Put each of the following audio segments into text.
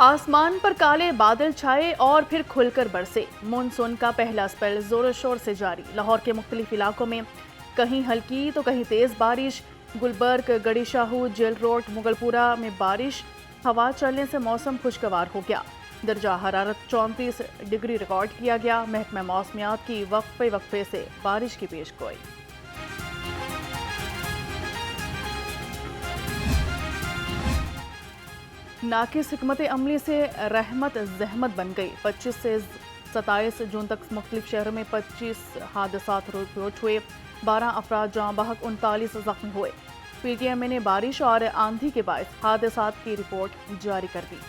आसमान पर काले बादल छाए और फिर खुलकर बरसे। मानसून का पहला स्पेल जोर शोर से जारी। लाहौर के मुख्तलिफ इलाकों में कहीं हल्की तो कहीं तेज बारिश। गुलबर्ग, गड़ी शाहू, जेल रोड, मुगलपुरा में बारिश। हवा चलने से मौसम खुशगवार हो गया। दर्जा हरारत 34 डिग्री रिकॉर्ड किया गया। महकमा मौसमियात की वक्फे से बारिश की पेशगोई। नाकिस हिकमत अमली से रहमत जहमत बन गई। 25 से 27 जून तक मुख्तलिफ शहरों में 25 हादसात रिपोर्ट हुए। 12 अफराद जाँ बहक, 39 जख्मी हुए। PTMA ने बारिश और आंधी के बायस हादसात की रिपोर्ट जारी कर दी।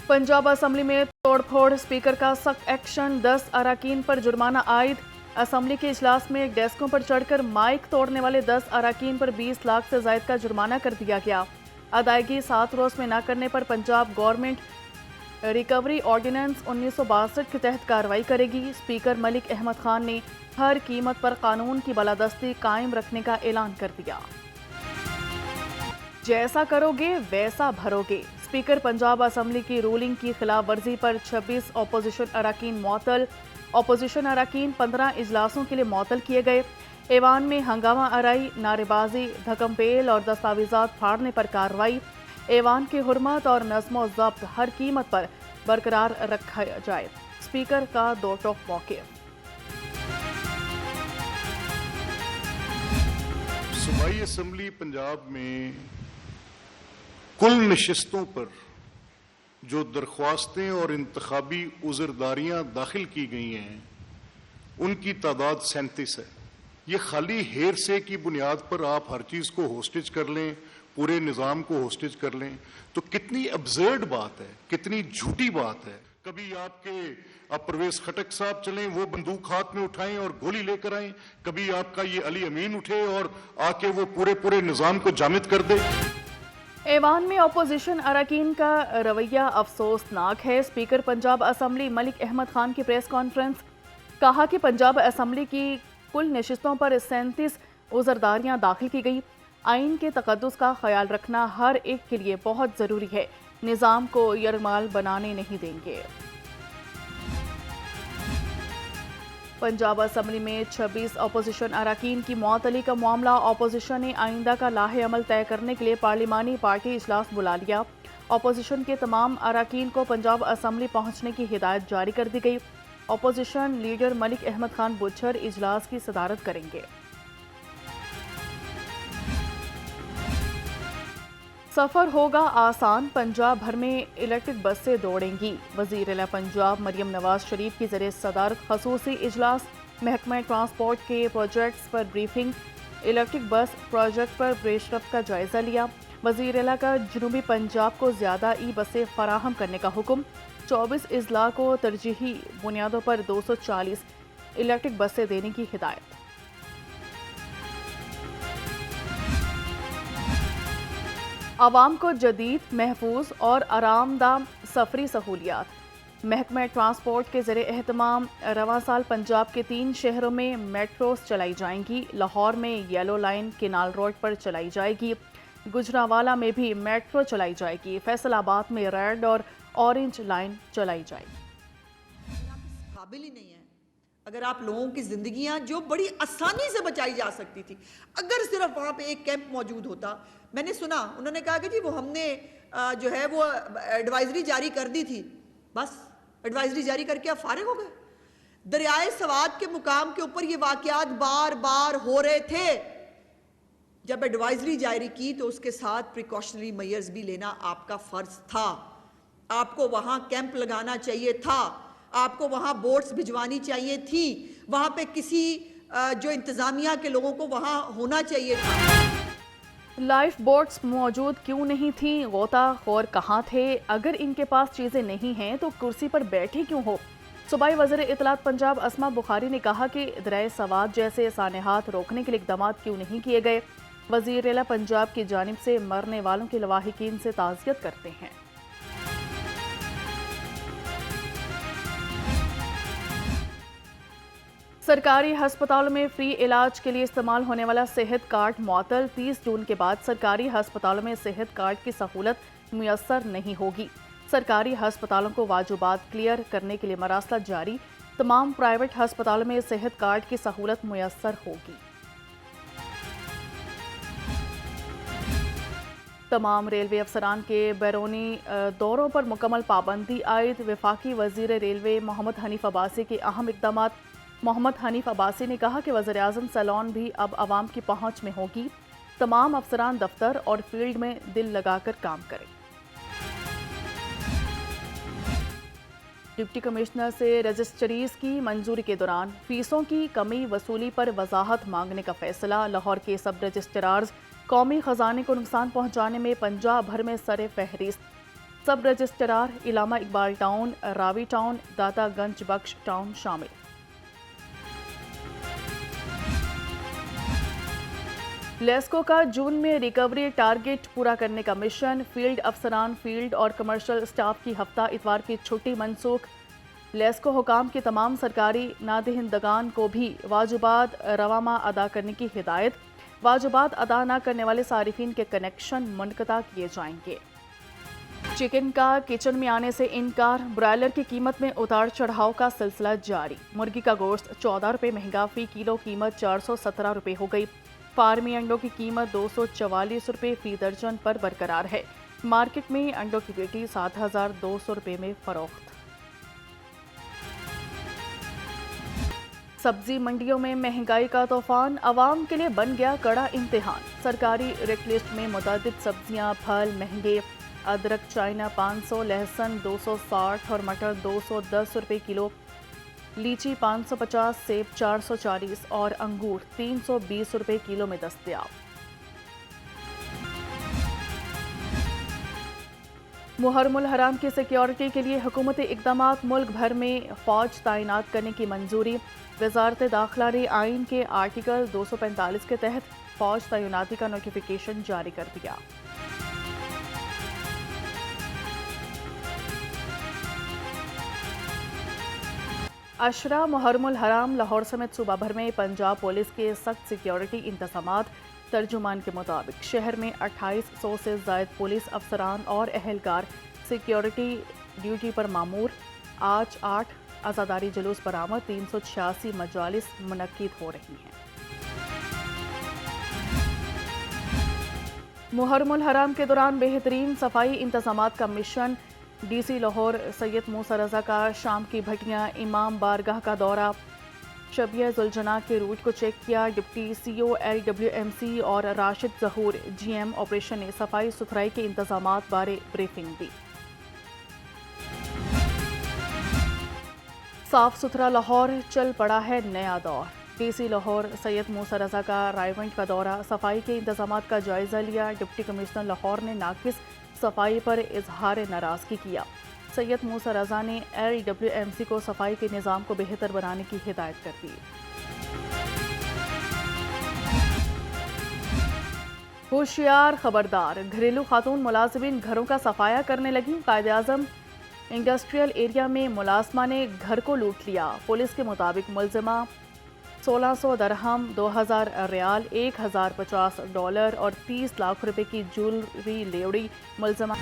पंजाब असम्बली में तोड़फोड़, स्पीकर का सख्त एक्शन, 10 अरकान पर जुर्माना आयद। असम्बली के इजलास में डेस्कों पर चढ़कर माइक तोड़ने वाले 10 अरकान पर 20 लाख से जायद का जुर्माना कर दिया गया। अदायगी 7 रोज में न करने पर पंजाब गवर्नमेंट रिकवरी ऑर्डिनेंस 1962 के तहत कार्रवाई करेगी। स्पीकर मलिक अहमद खान ने हर कीमत पर कानून की बालादस्ती कायम रखने का ऐलान कर दिया। जैसा करोगे वैसा भरोगे। स्पीकर पंजाब असम्बली की रूलिंग की खिलाफ वर्जी पर 26 अपोजिशन अरकान मुअत्तल। अपोजिशन अरकान 15 इजलासों के लिए मुअत्तल किए गए। ऐवान में हंगामा आराई, नारेबाजी, धक्कमपेल और दस्तावेजात फाड़ने पर कार्रवाई। ऐवान की हुर्मत और नज़्म ज़ब्त हर कीमत पर बरकरार रखा जाए। स्पीकर का दो टोक मौक़िफ़। सूबाई असम्बली पंजाब में कुल नशिस्तों पर जो दरख्वास्तें और इंतखाबी उज़रदारियाँ दाखिल की गई हैं उनकी तादाद 37 है। ये खाली हेरसे की बुनियाद पर आप हर चीज़ को होस्टेज कर लें, पूरे निज़ाम को होस्टेज कर लें, तो कितनी अब्सर्ड बात है, कितनी झूठी बात है। कभी आपके परवेज खटक साहब चलें, वो बंदूक हाथ में उठाएं और गोली लेकर आएं, कभी आपका ये अली अमीन उठे और आके वो पूरे निज़ाम को जामिद कर दे। ऐवान में अपोजिशन अरकान का रवैया अफसोसनाक है। स्पीकर पंजाब असम्बली मलिक अहमद खान की प्रेस कॉन्फ्रेंस। कहा कि पंजाब असम्बली की कुल नशिस्तों पर 37 उज़रदारियाँ दाखिल की गई। आइन के तक़द्दुस का ख्याल रखना हर एक के लिए बहुत ज़रूरी है। निज़ाम को यरमाल बनाने नहीं देंगे। पंजाब असम्बली में 26 अपोजिशन अरकान की मुअत्तली का मामला। अपोजिशन ने आइंदा का लाहे अमल तय करने के लिए पार्लिमानी पार्टी इजलास बुला लिया। अपोजिशन के तमाम अरकान को पंजाब असम्बली पहुंचने की हिदायत जारी कर दी गई। अपोजिशन लीडर मलिक अहमद खान बुच्छर इजलास की सदारत करेंगे। सफ़र होगा आसान, पंजाब भर में इलेक्ट्रिक बसें दौड़ेंगी। वज़ीर-ए-आला पंजाब मरियम नवाज शरीफ की ज़रिए सदारत खसूसी इजलास। महकमा ट्रांसपोर्ट के प्रोजेक्ट्स पर ब्रीफिंग। इलेक्ट्रिक बस प्रोजेक्ट पर पेशरफ्त का जायज़ा लिया। वज़ीर-ए-आला का जनूबी पंजाब को ज़्यादा बसें फराहम करने का हुक्म। 24 अजला को तरजीही बुनियादों पर 240 इलेक्ट्रिक बसें देने की हिदायत। आवाम को जदीद, महफूज और आरामदाह सफरी सहूलियात। महकमा ट्रांसपोर्ट के ज़रिए एहतमाम रवां साल पंजाब के 3 शहरों में मेट्रोस चलाई जाएंगी। लाहौर में येलो लाइन केनाल रोड पर चलाई जाएगी। गुजरांवाला में भी मेट्रो चलाई जाएगी। फैसलाबाद में रेड और ऑरेंज लाइन चलाई जाएगी। काबिल ही नहीं है। अगर आप लोगों की जिंदगियां जो बड़ी आसानी से बचाई जा सकती थी, अगर सिर्फ वहां पे एक कैंप मौजूद होता। मैंने सुना उन्होंने कहा कि जी वो हमने जो है वो एडवाइजरी जारी कर दी थी, बस एडवाइजरी जारी करके आप फारिग हो गए। दरियाए सवाद के मुकाम के ऊपर ये वाकयात बार बार हो रहे थे। जब एडवाइजरी जारी की तो उसके साथ प्रिकॉशनरी मेजर्स भी लेना आपका फर्ज था। आपको वहां कैंप लगाना चाहिए था, आपको वहां बोट्स भिजवानी चाहिए थी, वहां पे किसी जो इंतजामिया के लोगों को वहां होना चाहिए था। लाइफ बोट्स मौजूद क्यों नहीं थी? गोताखोर कहाँ थे? अगर इनके पास चीज़ें नहीं हैं तो कुर्सी पर बैठे क्यों हो? सूबाई वज़ीर इत्तलात पंजाब अस्मा बुखारी ने कहा कि दरियाए सवाद जैसे सानेहात रोकने के लिए इक़दामात क्यों नहीं किए गए। वज़ीर-ए-आला पंजाब की जानिब से मरने वालों के लवाहिकीन से ताज़ियत करते हैं। سرکاری ہسپتالوں میں فری علاج کے لیے استعمال ہونے والا صحت کارڈ معطل 30 جون کے بعد سرکاری ہسپتالوں میں صحت کارڈ کی سہولت میسر نہیں ہوگی۔ سرکاری ہسپتالوں کو واجبات کلیئر کرنے کے لیے مراسلہ جاری، تمام پرائیویٹ ہسپتالوں میں صحت کارڈ کی سہولت میسر ہوگی۔ تمام ریلوے افسران کے بیرونی دوروں پر مکمل پابندی عائد، وفاقی وزیر ریلوے محمد حنیف عباسی کے اہم اقدامات۔ محمد حنیف عباسی نے کہا کہ وزیراعظم سیلون بھی اب عوام کی پہنچ میں ہوگی، تمام افسران دفتر اور فیلڈ میں دل لگا کر کام کریں۔ ڈپٹی کمشنر سے رجسٹریز کی منظوری کے دوران فیسوں کی کمی وصولی پر وضاحت مانگنے کا فیصلہ۔ لاہور کے سب رجسٹرارز قومی خزانے کو نقصان پہنچانے میں پنجاب بھر میں سر فہرست، سب رجسٹرار علامہ اقبال ٹاؤن، راوی ٹاؤن، داتا گنج بخش ٹاؤن شامل۔ لیسکو کا جون میں ریکوری ٹارگٹ پورا کرنے کا مشن، فیلڈ افسران، فیلڈ اور کمرشل سٹاف کی ہفتہ اتوار کی چھٹی منسوخ۔ لیسکو حکام کے تمام سرکاری نادہندگان کو بھی واجبات رواں ادا کرنے کی ہدایت، واجبات ادا نہ کرنے والے صارفین کے کنیکشن منقطع کیے جائیں گے۔ چکن کا کچن میں آنے سے انکار، برائلر کی قیمت میں اتار چڑھاؤ کا سلسلہ جاری، مرغی کا گوشت 14 روپے مہنگا، فی کلو قیمت 417 روپے ہو گئی، فارمی انڈوں کی قیمت 244 روپے فی درجن پر برقرار ہے، مارکیٹ میں انڈوں کی پیٹی 7200 روپے میں فروخت۔ سبزی منڈیوں میں مہنگائی کا طوفان، عوام کے لیے بن گیا کڑا امتحان، سرکاری ریٹ لسٹ میں متعدد سبزیاں پھل مہنگے، ادرک چائنا 500، لہسن 260 اور مٹر 210 روپے کلو، لیچی 550، سیب 440 اور انگور 320 روپے کلو میں دستیاب۔ محرم الحرام کی سیکیورٹی کے لیے حکومتی اقدامات، ملک بھر میں فوج تعینات کرنے کی منظوری، وزارت داخلہ نے آئین کے آرٹیکل 245 کے تحت فوج تعیناتی کا نوٹیفیکیشن جاری کر دیا۔ عشرہ محرم الحرام، لاہور سمیت صوبہ بھر میں پنجاب پولیس کے سخت سیکیورٹی انتظامات۔ ترجمان کے مطابق شہر میں 2800 سے زائد پولیس افسران اور اہلکار سیکیورٹی ڈیوٹی پر مامور۔ آج 8 عزاداری جلوس برآمد، 386 مجالس منعقد ہو رہی ہیں۔ محرم الحرام کے دوران بہترین صفائی انتظامات کا مشن، ڈی سی لاہور سید موسیٰ رضا کا شام کی بھٹیاں امام بارگاہ کا دورہ، شبیہ ذوالجناح کے روٹ کو چیک کیا، ڈپٹی سی او LWMC اور راشد ظہور GM آپریشن نے صفائی ستھرائی کے انتظامات بارے بریفنگ دی۔ صاف ستھرا لاہور چل پڑا ہے نیا دور، ڈی سی لاہور سید موسیٰ رضا کا رائیونٹ کا دورہ، صفائی کے انتظامات کا جائزہ لیا، ڈپٹی کمشنر لاہور نے ناقص صفائی پر اظہار ناراضگی کیا، سید موسیٰ رضا نے LWMC کو صفائی کے نظام کو بہتر بنانے کی ہدایت کر دی۔ ہوشیار خبردار، گھریلو خاتون ملازمین گھروں کا صفایا کرنے لگیں، قائداعظم انڈسٹریل ایریا میں ملازمہ نے گھر کو لوٹ لیا، پولیس کے مطابق ملزمہ 1600 درہم، 2000 ریال، 1050 ڈالر اور 30 لاکھ روپے کی جیولری لے اڑی۔ ملزمہ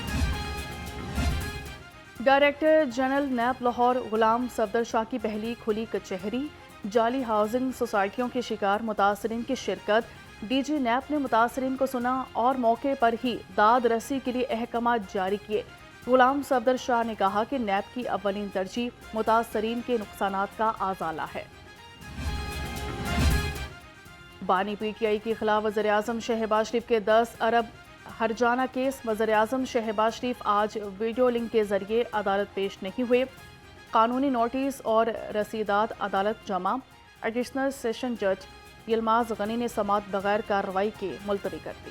director general NAB Lahore Ghulam Safdar شاہ کی پہلی کھلی کچہری، جعلی ہاؤسنگ سوسائٹیوں کے شکار متاثرین کی شرکت، ڈی جی نیب نے متاثرین کو سنا اور موقع پر ہی داد رسی کے لیے احکامات جاری کیے۔ غلام صفدر شاہ نے کہا کہ نیب کی اولین ترجیح متاثرین کے نقصانات کا ازالہ ہے۔ بانی PTI کے خلاف وزیراعظم شہباز شریف کے 10 ارب ہرجانہ کیس، وزیراعظم شہباز شریف آج ویڈیو لنک کے ذریعے عدالت پیش نہیں ہوئے، قانونی نوٹس اور رسیدات عدالت جمع، ایڈیشنل سیشن جج یلماز غنی نے سماعت بغیر کارروائی کے ملتوی کر دی۔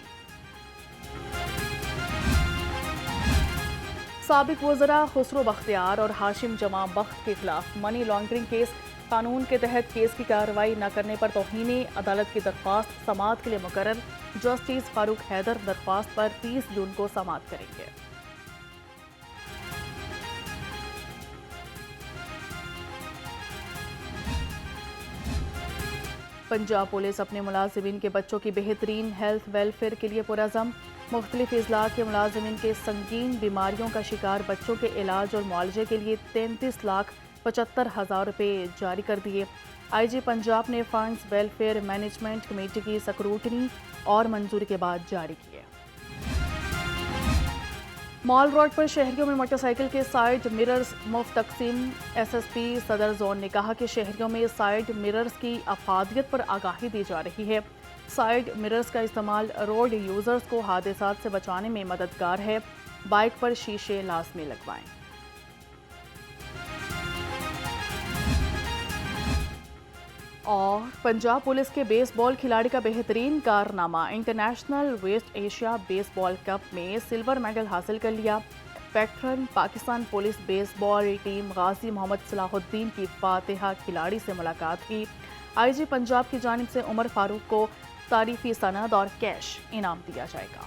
سابق وزراء خسرو بختیار اور ہاشم جمع بخت کے خلاف منی لانڈرنگ کیس، قانون کے تحت کیس کی کارروائی نہ کرنے پر توہین عدالت کی درخواست سماعت کے لیے مقرر، جسٹس فاروق حیدر درخواست پر 30 جون کو سماعت کریں گے۔ पंजाब पुलिस अपने मुलाजिमीन के बच्चों की बेहतरीन हेल्थ वेलफेयर के लिए पुरज़म। मुख्तलिफ अजला के मुलाजिमीन के संगीन बीमारियों का शिकार बच्चों के इलाज और मुआलजे के लिए 33,75,000 रुपये जारी कर दिए। IG पंजाब ने फंड्स वेलफेयर मैनेजमेंट कमेटी की स्क्रूटनी और मंजूरी के बाद जारी किए। मॉल रोड पर शहरियों में मोटरसाइकिल के साइड मिरर्स मुफ्त तकसीम। SSP सदर जोन ने कहा कि शहरियों में साइड मिरर्स की अफादियत पर आगाही दी जा रही है। साइड मिरर्स का इस्तेमाल रोड यूजर्स को हादसात से बचाने में मददगार है। बाइक पर शीशे लाजमी लगवाएं। और पंजाब पुलिस के बेसबॉल खिलाड़ी का बेहतरीन कारनामा, international West Asia baseball cup में सिल्वर मेडल हासिल कर लिया। Veteran Pakistan police baseball team Ghazi Mohammad Salahuddin की फातिहा खिलाड़ी से मुलाकात हुई। IG पंजाब की जानिब से उमर फारूक को तारीफी सनद और कैश इनाम दिया जाएगा।